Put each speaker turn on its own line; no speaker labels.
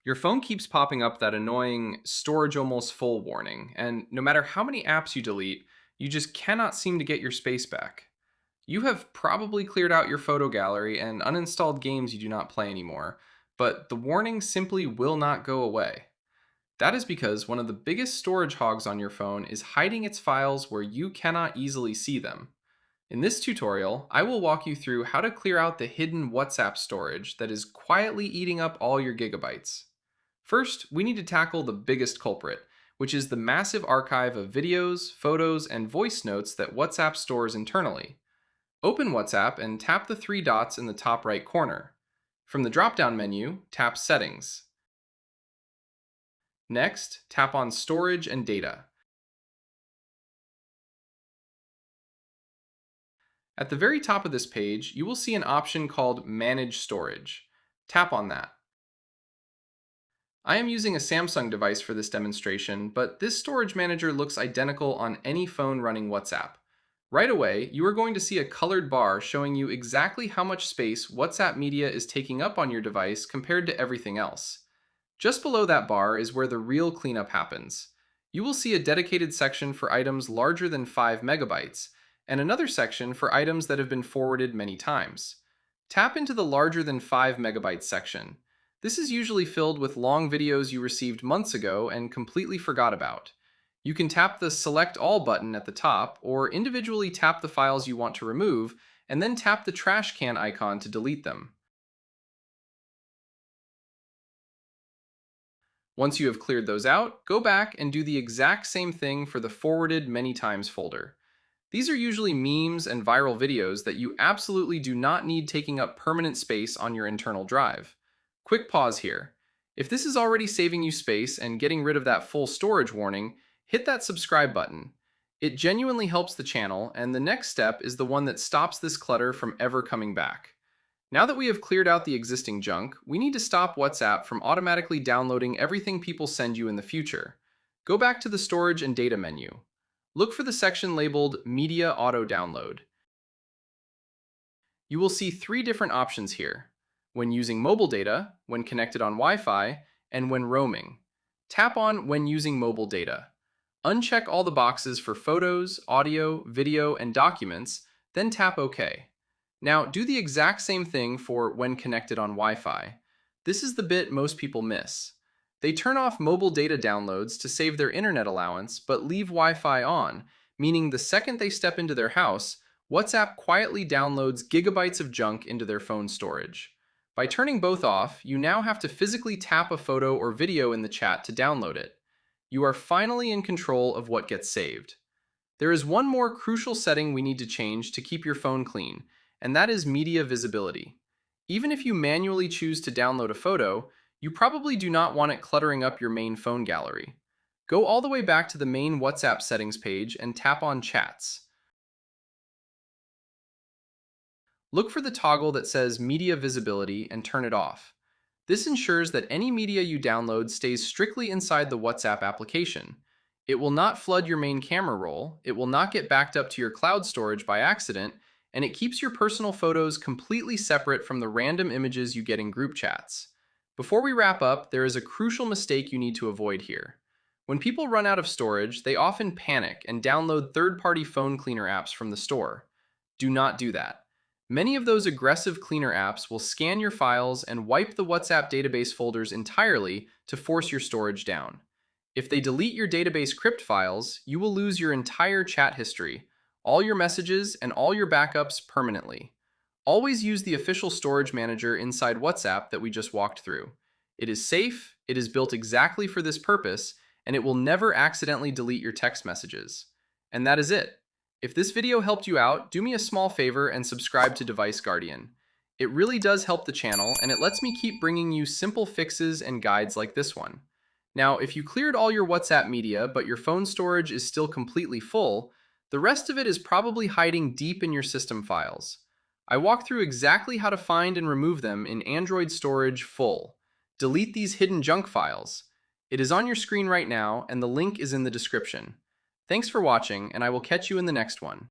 Your phone keeps popping up that annoying storage almost full warning, and no matter how many apps you delete, you just cannot seem to get your space back. You have probably cleared out your photo gallery and uninstalled games you do not play anymore, but the warning simply will not go away. That is because one of the biggest storage hogs on your phone is hiding its files where you cannot easily see them. In this tutorial, I will walk you through how to clear out the hidden WhatsApp storage that is quietly eating up all your gigabytes. First, we need to tackle the biggest culprit, which is the massive archive of videos, photos, and voice notes that WhatsApp stores internally. Open WhatsApp and tap the three dots in the top right corner. From the drop-down menu, tap Settings. Next, tap on Storage and Data. At the very top of this page, you will see an option called Manage Storage. Tap on that. I am using a Samsung device for this demonstration, but this storage manager looks identical on any phone running WhatsApp. Right away, you are going to see a colored bar showing you exactly how much space WhatsApp media is taking up on your device compared to everything else. Just below that bar is where the real cleanup happens. You will see a dedicated section for items larger than 5 megabytes, and another section for items that have been forwarded many times. Tap into the larger than 5 megabytes section. This is usually filled with long videos you received months ago and completely forgot about. You can tap the Select All button at the top, or individually tap the files you want to remove, and then tap the trash can icon to delete them. Once you have cleared those out, go back and do the exact same thing for the Forwarded Many Times folder. These are usually memes and viral videos that you absolutely do not need taking up permanent space on your internal drive. Quick pause here. If this is already saving you space and getting rid of that full storage warning, hit that subscribe button. It genuinely helps the channel, and the next step is the one that stops this clutter from ever coming back. Now that we have cleared out the existing junk, we need to stop WhatsApp from automatically downloading everything people send you in the future. Go back to the Storage and Data menu. Look for the section labeled Media Auto Download. You will see three different options here: when using mobile data, when connected on Wi-Fi, and when roaming. Tap on When using mobile data. Uncheck all the boxes for photos, audio, video, and documents, then tap OK. Now do the exact same thing for when connected on Wi-Fi. This is the bit most people miss. They turn off mobile data downloads to save their internet allowance, but leave Wi-Fi on, meaning the second they step into their house, WhatsApp quietly downloads gigabytes of junk into their phone storage. By turning both off, you now have to physically tap a photo or video in the chat to download it. You are finally in control of what gets saved. There is one more crucial setting we need to change to keep your phone clean, and that is media visibility. Even if you manually choose to download a photo, you probably do not want it cluttering up your main phone gallery. Go all the way back to the main WhatsApp settings page and tap on Chats. Look for the toggle that says Media Visibility and turn it off. This ensures that any media you download stays strictly inside the WhatsApp application. It will not flood your main camera roll, it will not get backed up to your cloud storage by accident, and it keeps your personal photos completely separate from the random images you get in group chats. Before we wrap up, there is a crucial mistake you need to avoid here. When people run out of storage, they often panic and download third-party phone cleaner apps from the store. Do not do that. Many of those aggressive cleaner apps will scan your files and wipe the WhatsApp database folders entirely to force your storage down. If they delete your database crypt files, you will lose your entire chat history, all your messages, and all your backups permanently. Always use the official storage manager inside WhatsApp that we just walked through. It is safe, it is built exactly for this purpose, and it will never accidentally delete your text messages. And that is it. If this video helped you out, do me a small favor and subscribe to Device Guardian. It really does help the channel, and it lets me keep bringing you simple fixes and guides like this one. Now, if you cleared all your WhatsApp media, but your phone storage is still completely full, the rest of it is probably hiding deep in your system files. I walk through exactly how to find and remove them in Android Storage Full. Delete these hidden junk files. It is on your screen right now, and the link is in the description. Thanks for watching, and I will catch you in the next one.